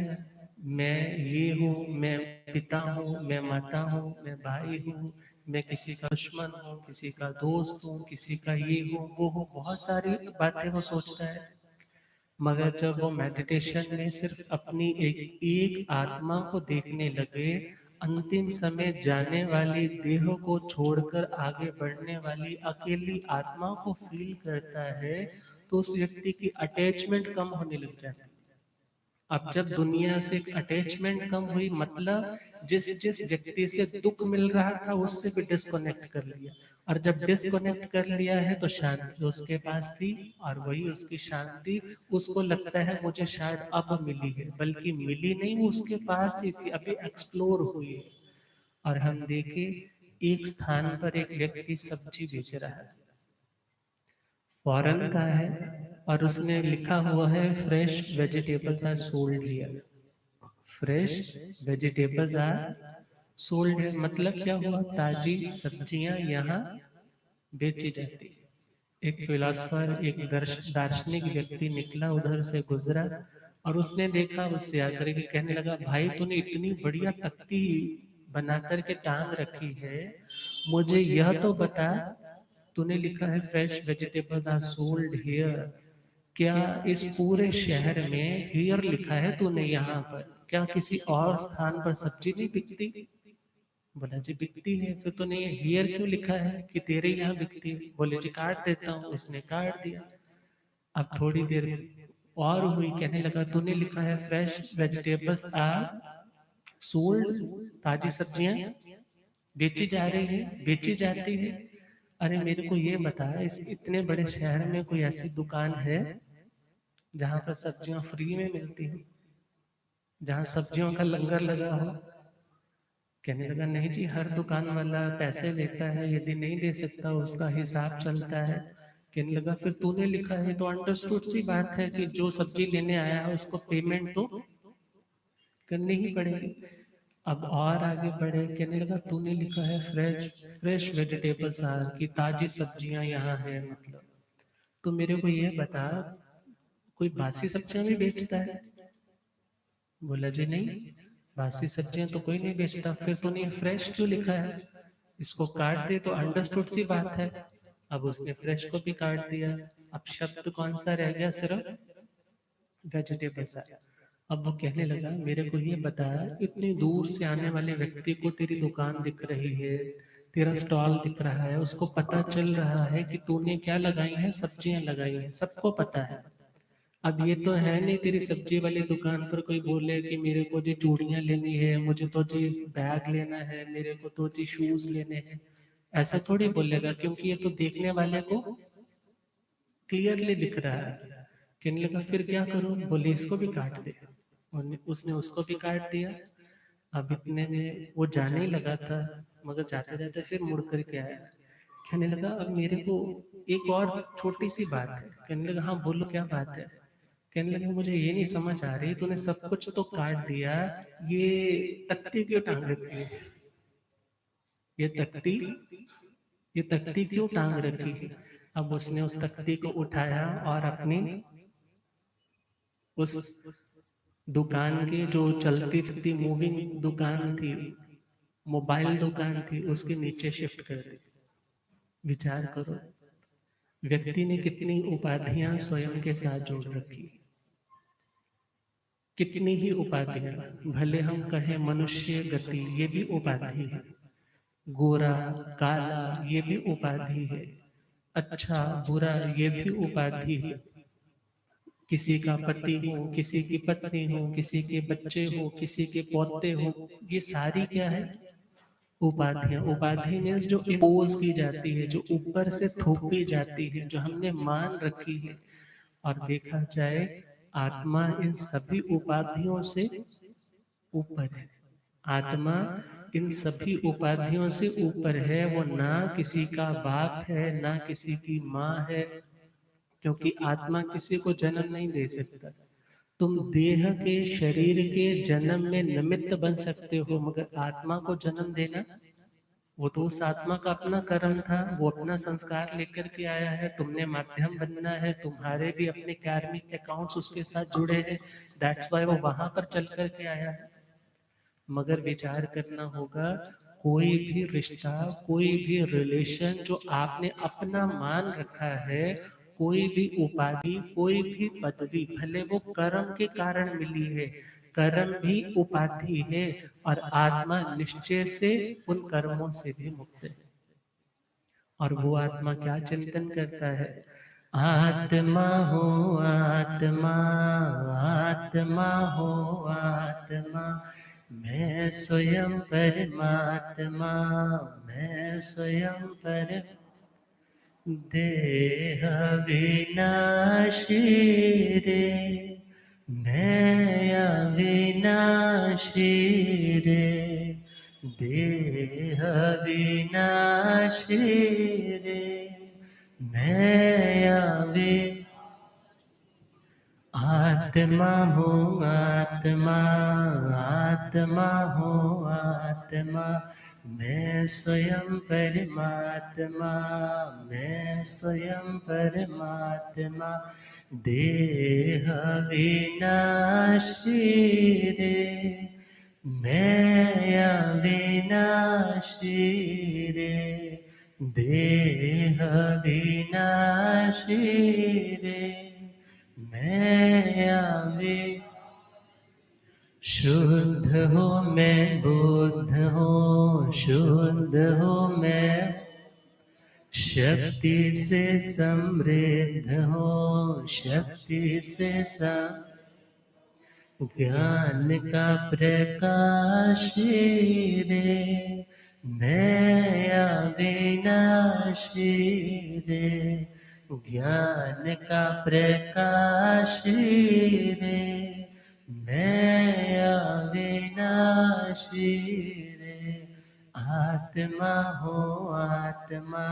मैं ये हूँ, मैं पिता हूँ, मैं माता हूँ, मैं भाई हूँ, मैं किसी का दुश्मन हूँ, किसी का दोस्त हूँ, किसी का ये हूँ, वो हूँ, बहुत सारी बातें वो सोचता है। मगर जब वो मेडिटेशन में सिर्फ अपनी एक एक आत्मा को देखने लगे, अंतिम समय जाने वाली देह को छोड़कर आगे बढ़ने वाली अकेली आत्मा को फील करता है, तो उस व्यक्ति की अटैचमेंट कम होने लग जाती है। अब जब दुनिया से अटैचमेंट कम हुई, मतलब जिस जिस व्यक्ति से दुख मिल रहा था, उससे भी डिस्कनेक्ट कर लिया। और जब डिस्कनेक्ट कर लिया है, तो शांति उसके पास थी, और वही उसकी शांति उसको लगता है मुझे शायद अब मिली है, बल्कि मिली नहीं, वो उसके पास ही थी, अभी एक्सप्लोर हुई है। और हम देखे, एक स्थान पर एक व्यक्ति सब्जी बेच रहा है, फॉरेन का है, और उसने लिखा हुआ है fresh vegetables are sold here. Fresh vegetables are sold here मतलब क्या हुआ, ताजी सब्जियां यहाँ बेची जाती है। एक फिलोसफर, एक दार्शनिक व्यक्ति निकला, उधर से गुजरा, और उसने देखा, उससे आकर के कहने लगा, भाई तूने इतनी बढ़िया तख्ती बना करके टांग रखी है, मुझे यह तो बता, तूने लिखा है fresh vegetables are sold here, क्या इस पूरे शहर में हियर लिखा है तूने, यहाँ पर क्या किसी और स्थान पर सब्जी नहीं बिकती? बोला जी बिकती है। फिर तूने ये हियर क्यों लिखा है कि तेरे यहाँ बिकती है? बोले जी काट देता हूँ। उसने काट दिया। अब थोड़ी देर और हुई, कहने लगा तूने लिखा है फ्रेश वेजिटेबल्स आर सोल्ड, ताजी सब्जियां बेची जा रही है, बेची जाती है। अरे मेरे को ये बता, इस इतने बड़े शहर में कोई ऐसी दुकान है जहां पर सब्जियां फ्री में मिलती हो, जहां सब्जियों का लंगर लगा हो? कहने लगा नहीं जी, हर दुकान वाला पैसे लेता है, यदि नहीं दे सकता उसका हिसाब चलता है। कहने लगा फिर तूने लिखा है तो अंडरस्टूड सी बात है कि जो सब्जी लेने आया है उसको पेमेंट तो करनी ही पड़ेगी। अब और आगे बढ़े, कहने लगा तूने लिखा है फ्रेश फ्रेश वेजिटेबल्स आर, की ताजी सब्जियां यहाँ है, मतलब तो मेरे को ये बता, कोई बासी सब्जियां भी बेचता है? बोला जी नहीं, बासी सब्जियां तो कोई नहीं बेचता। फिर तूने फ्रेश क्यों लिखा है? इसको काट दे तो अंडरस्टूड सी बात है। अब उसने फ्रेश को भी काट दिया। अब शब्द कौन सा रह गया? सिर्फ वेजिटेबल्स आर। अब वो कहने लगा मेरे को ये बता, इतनी दूर से आने वाले व्यक्ति को तेरी दुकान दिख रही है, तेरा स्टॉल दिख रहा है, उसको पता चल रहा है कि तूने क्या लगाई है, सब्जियां लगाई है, सबको पता है। अब ये तो है नहीं तेरी सब्जी वाली दुकान पर कोई बोले कि मेरे को जी चूड़ियां लेनी है, मुझे तो जी बैग लेना है, मेरे को तो जी शूज लेने हैं। ऐसा थोड़ी बोलेगा, क्योंकि ये तो देखने वाले को क्लियरली दिख रहा है। कहने लगा फिर क्या करूं? बोले इसको भी काट दे। और उसने उसको भी काट दिया। अब इतने में वो जाने ही लगा था, मगर जाते जाते फिर मुड़ करके आया। कहने लगा अब मेरे को एक और छोटी सी बात है। कहने लगा हाँ बोलो क्या बात है? कहने लगे मुझे ये नहीं समझ आ रही, तूने सब कुछ तो काट दिया, ये तख्ती क्यों टांग रखी है? ये तख्ती ये तख्ती क्यों टांग रखी है? अब उसने उस तख्ती को उठाया और अपनी उस दुकान की जो चलती फिरती मूविंग दुकान थी, मोबाइल दुकान थी, उसके नीचे शिफ्ट कर दी। विचार करो, व्यक्ति ने कितनी उपाधियां स्वयं के साथ जोड़ रखी। कितनी ही उपाधियां, भले हम कहें मनुष्य गति, ये भी उपाधि है। गोरा काला, ये भी उपाधि है। अच्छा बुरा, ये भी उपाधि है। किसी का पति हो, किसी की पत्नी हो, किसी के बच्चे हो, किसी के पोते हो, ये सारी क्या है? उपाधियां। उपाधि मीन्स जो इम्पोज की जाती है, जो ऊपर से थोपी जाती है, जो हमने मान रखी है। और देखा जाए, आत्मा इन सभी उपाधियों से ऊपर है। आत्मा इन सभी उपाधियों से ऊपर है। वो ना किसी का बाप है, ना किसी की माँ है, क्योंकि आत्मा किसी को जन्म नहीं दे सकता। तुम देह के, शरीर के जन्म में निमित्त बन सकते हो, मगर आत्मा को जन्म देना, वो तो उस आत्मा का अपना कर्म था, वो अपना संस्कार लेकर के आया है। तुमने माध्यम बनना है, तुम्हारे भी अपने कार्मिक अकाउंट्स उसके साथ जुड़े हैं। दैट्स वाई वो वहां पर चल करके आया है। मगर विचार करना होगा, कोई भी रिश्ता, कोई भी रिलेशन जो आपने अपना मान रखा है, कोई भी उपाधि, कोई भी पदवी, भले वो कर्म के कारण मिली है, कर्म भी उपाधि है। और आत्मा निश्चय से उन कर्मों से भी मुक्त है। और वो आत्मा क्या चिंतन करता है? आत्मा हो आत्मा, आत्मा हो आत्मा, मैं स्वयं परमात्मा, मैं स्वयं पर देह विनाशी रे, मैं अविनाशी रे, देह विनाशी रे, मैं अविनाशी। आत्मा हो आत्मा, आत्मा हो आत्मा, मैं स्वयं परमात्मा, मैं स्वयं परमात्मा, देह विनाशी रे, मैं अविनाशी रे, देह विनाशी रे, मैं अभी। शुद्ध हो मैं बुद्ध हो, शुद्ध हो मैं शक्ति से समृद्ध हो, शक्ति से ज्ञान का प्रकाशी रे, मैं अविनाशी रे, ज्ञान का प्रकाशी रे, मैं अविनाशी रे। आत्मा हो आत्मा,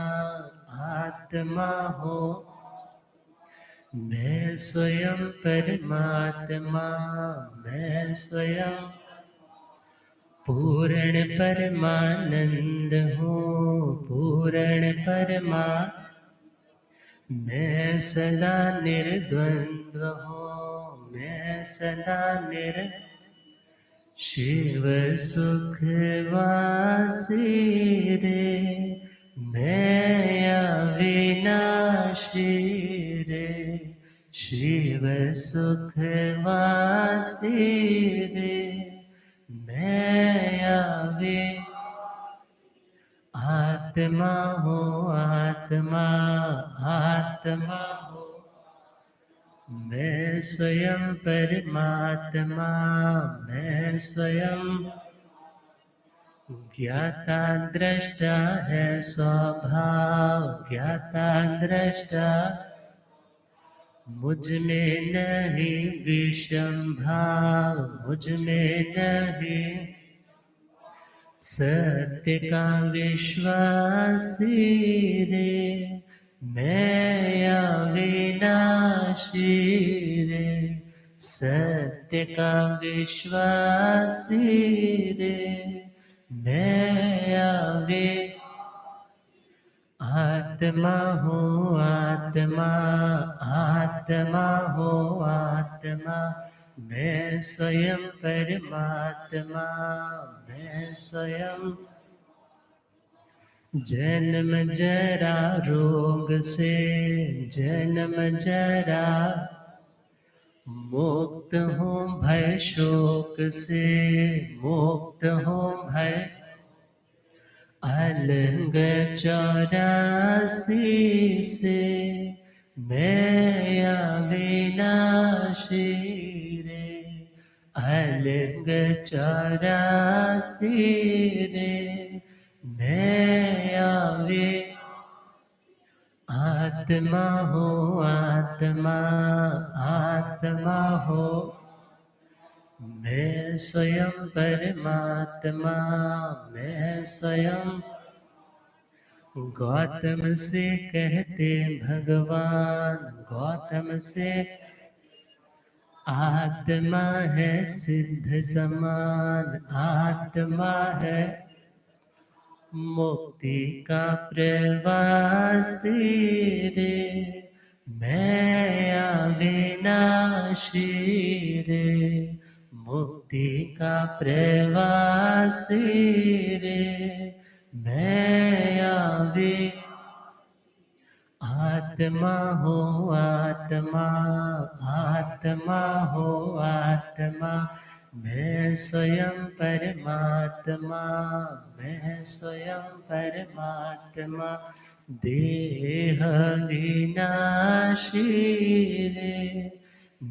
आत्मा हो। मैं स्वयं परमात्मा, मैं स्वयं पूर्ण परमानंद हूँ, पूर्ण परमा। मैं सदा निर्द्वंद्व हूँ, मैं सदा शिव सुख वासी रे, मैं अविनाशी रे। शिव सुख वासी रे, मैं आत्मा हो आत्मा, आत्मा हो। मैं स्वयं परमात्मा, मैं स्वयं ज्ञाता दृष्टा है स्वभाव, ज्ञाता दृष्टा। मुझ में नहीं विषम भाव, मुझ में नहीं। सत्य का विश्वासी रे, मैं अविनाशी रे। सत्य का विश्वासी रे, मैं आत्मा हो आत्मा, आत्मा हो आत्मा। मैं स्वयं परमात्मा, मैं स्वयं जन्म जरा रोग से, जन्म जरा मुक्त हूँ भय शोक से, मुक्त हूँ भय। अलंग 84 से मैं अविनाशी रे। अलंग 84 रे, मैं आत्मा हो आत्मा, आत्मा हो। मैं स्वयं परमात्मा, मैं स्वयं। गौतम से कहते भगवान, गौतम से आत्मा है सिद्ध समान, आत्मा है मुक्ति का प्रवासी रे। मैं अविनाशी रे, मुक्ति का प्रवासी रे। मैं आत्मा हो आत्मा, आत्मा हो आत्मा। मैं स्वयं परमात्मा, मैं स्वयं परमात्मा। देह विनाशी रे,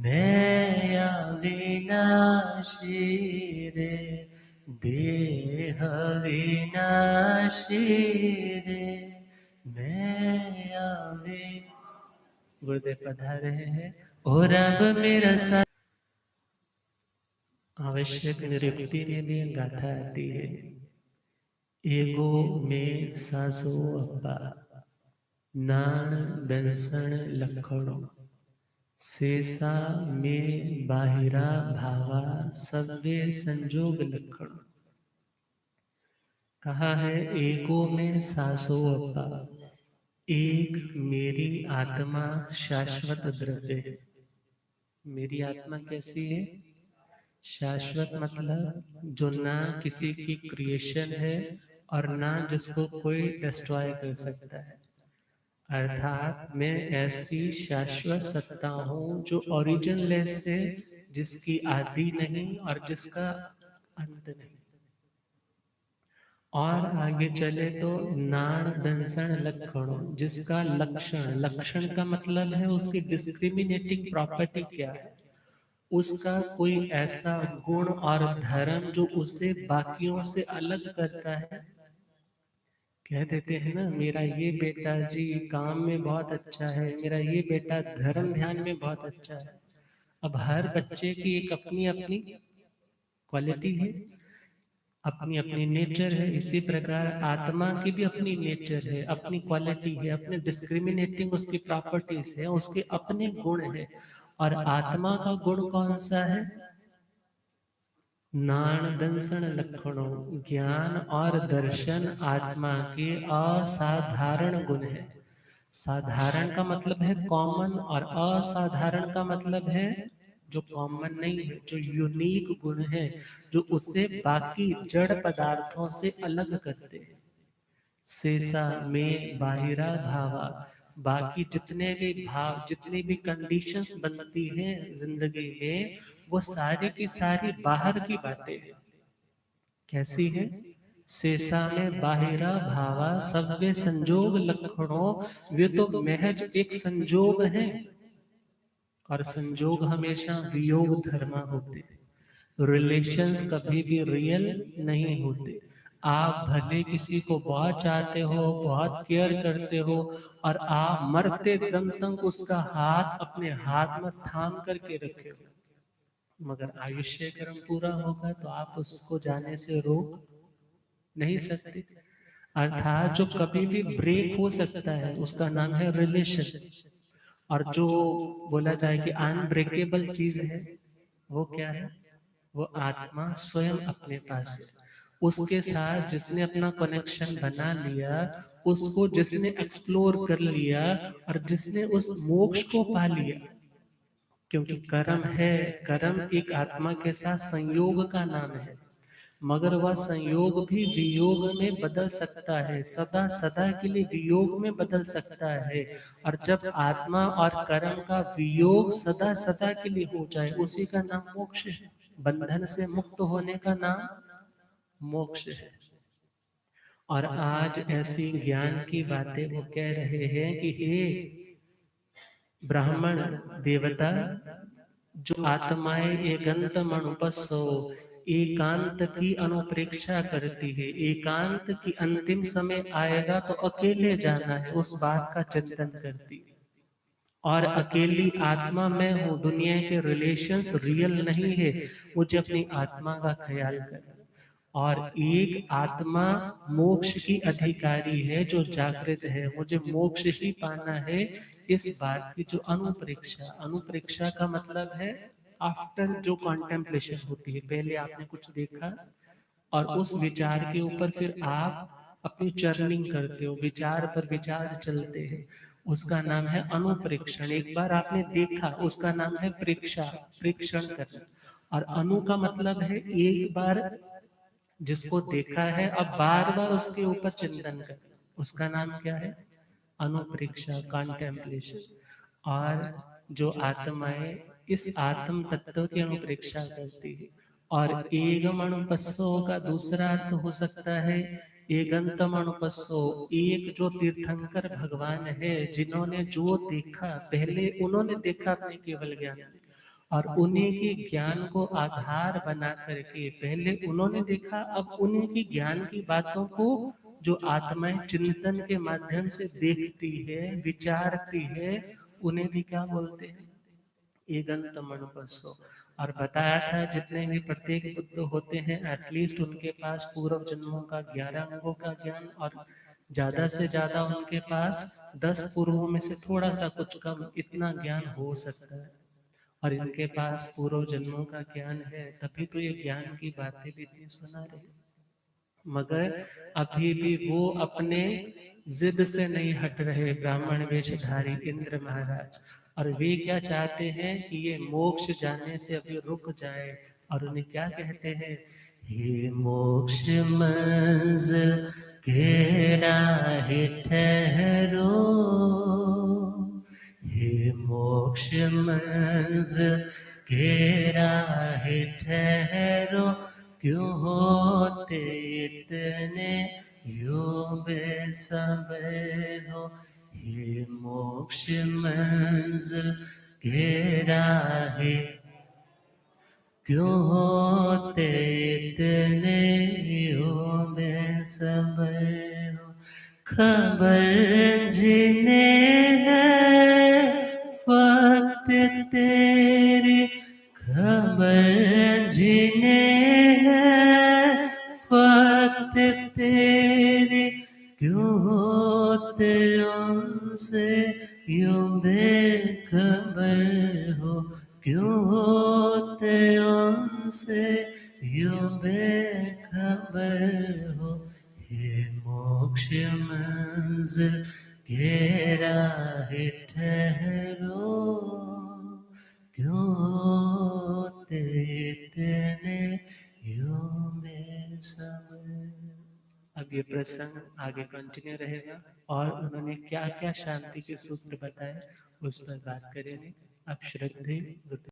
मैं अविनाशी रे। देह विनाशी रे, मैं गुरुदेव पधारे हैं। और अब मेरा सा आवश्यक निरुक्ति में भी गाथा आती है। एगो में सासो अप्पा, नान दंसण लखणो। शेषा में बाहिरा भावा, सव्य संजोग लक्षण। कहा है एको में सासो अप्पा, एक मेरी आत्मा शाश्वत द्रव्य है। मेरी आत्मा कैसी है? शाश्वत मतलब जो ना किसी की क्रिएशन है और ना जिसको कोई डिस्ट्रॉय कर सकता है। अर्थात मैं ऐसी शाश्वत सत्ता हूँ जो ओरिजिनलेस है, जिसकी आदि नहीं और जिसका अंत नहीं। और आगे चले तो नाण दंसण लक्षण, जिसका लक्षण, लक्षण का मतलब है उसकी डिस्क्रिमिनेटिंग प्रॉपर्टी क्या है, उसका कोई ऐसा गुण और धर्म जो उसे बाकियों से अलग करता है। कह देते हैं ना, मेरा ये बेटा जी काम में बहुत अच्छा है, मेरा ये बेटा धर्म ध्यान में बहुत अच्छा है। अब हर बच्चे की एक अपनी अपनी क्वालिटी है। अपनी अपनी नेचर है। इसी प्रकार आत्मा की भी अपनी नेचर है, अपनी क्वालिटी है, अपने डिस्क्रिमिनेटिंग उसकी प्रॉपर्टीज है, उसके अपने गुण है। और आत्मा का गुण कौन सा है? नाण दंसन लक्षणों, ज्ञान और दर्शन आत्मा के असाधारण गुण है। साधारण का मतलब है कॉमन, और असाधारण का मतलब है जो कॉमन नहीं है, जो यूनिक गुण है, जो उसे बाकी जड़ पदार्थों से अलग करते हैं। शेषा में बाहिरा भावा, बाकी जितने भी भाव, जितनी भी कंडीशंस बनती हैं जिंदगी में, वो सारी की सारी बाहर की बातें हैं। कैसी है? शेषा में बाहिरा भावा सव्य संजोग लक्षणों, वे तो महज एक संजोग है। और संजोग हमेशा वियोग धर्मा होते, रिलेशंस कभी भी रियल नहीं होते। आप भले किसी को बहुत चाहते हो, बहुत केयर करते हो, और आप मरते दम तक उसका हाथ अपने हाथ में थाम करके रखे हो, मगर आयुष्य क्रम पूरा होगा तो आप उसको जाने से रोक नहीं सकते। अर्थात जो कभी भी ब्रेक हो सकता है उसका नाम है रिलेशन। और जो बोला जाए कि अनब्रेकेबल चीज है, वो क्या है? वो आत्मा स्वयं अपने पास है। उसके साथ जिसने अपना कनेक्शन बना लिया, उसको जिसने एक्सप्लोर कर लिया, और जिसने उस मोक्ष को पा लिया, क्योंकि कर्म है, कर्म एक आत्मा के साथ संयोग का नाम है, मगर वह संयोग भी वियोग में बदल सकता है, सदा सदा के लिए वियोग में बदल सकता है। और जब आत्मा और कर्म का वियोग सदा सदा के लिए हो जाए, उसी का नाम मोक्ष है। बंधन से मुक्त होने का नाम मोक्ष है। और आज ऐसी ज्ञान की बातें वो कह रहे हैं कि हे ब्राह्मण देवता, जो आत्माएं एकांत मनुपस्सो, एकांत की अनुप्रेक्षा करती है, एकांत की अंतिम समय आएगा तो अकेले जाना है, उस बात का चिंतन करती है। और अकेली आत्मा मैं हूं, दुनिया के रिलेशंस रियल नहीं है, मुझे अपनी आत्मा का ख्याल करना। और एक आत्मा मोक्ष की अधिकारी है, जो जागृत है, मुझे मोक्ष ही पाना है। इस बात की जो अनुप्रेक्षा, अनुप्रेक्षा का मतलब है आफ्टर जो कॉन्टेम्पलेशन होती है, पहले आपने कुछ देखा और उस विचार के ऊपर फिर आप अपनी चर्निंग करते हो, विचार पर विचार चलते हैं, उसका नाम है अनुप्रेक्षण। एक बार आपने देखा, उसका नाम है प्रेक्षा, प्रेक्षण करना। और अनु का मतलब है एक बार जिसको देखा है, अब बार बार उसके ऊपर चिंतन करना, उसका नाम क्या है? अनुप्रेक्षा, कॉन्टेम्पलेशन। और जो आत्माएं इस आत्म तत्व की अनुप्रेक्षा करती है। और एगम अनुपस्सो का दूसरा अर्थ हो सकता है एगंतम अनुपस्सो, एक जो तीर्थंकर भगवान है, जिन्होंने जो देखा, पहले उन्होंने देखा अपने केवल ज्ञान, और उन्हीं के ज्ञान को आधार बना करके पहले उन्होंने देखा, अब उन्हीं की ज्ञान की बातों को जो आत्माएं चिंतन के माध्यम से देखती है, विचारती है, उन्हें भी क्या बोलते हैं? एगंत मनुपस्सो। और बताया था जितने भी प्रत्येक बुद्ध होते हैं, एटलीस्ट उनके पास पूर्व जन्मों का 11 अंगों का ज्ञान, और ज्यादा से ज्यादा उनके पास 10 पूर्वों में से थोड़ा सा कुछ कम, इतना ज्ञान हो सकता है। और इनके पास पूर्व जन्मों का ज्ञान है, तभी तो ये ज्ञान की बातें भी इतनी सुना रहे। मगर अभी भी वो अपने जिद से नहीं हट रहे, ब्राह्मण वेशधारी इंद्र महाराज। और वे क्या चाहते हैं कि ये मोक्ष जाने से अभी रुक जाए। और उन्हें क्या कहते हैं? हे मोक्ष मंजिल के राहे ठहरो, हे मोक्ष मंजिल के राहे ठहरो, क्यों होते इतने यूं बेसब्र हो। हे मोक्ष मंजिल के राहे क्यों होते इतने यूं बेसब्र हो। खबर जिन्हें है वक्त तेरी, खबर जिन्हें है बेखबर हो, हे मोक्ष मंजिल के राह ठहरो, क्यों होते इतने यूं बेसब्र। अब ये प्रसंग आगे कंटिन्यू रहेगा और उन्होंने क्या क्या शांति के सूत्र बताए उस पर बात करेंगे। अब श्रद्धेय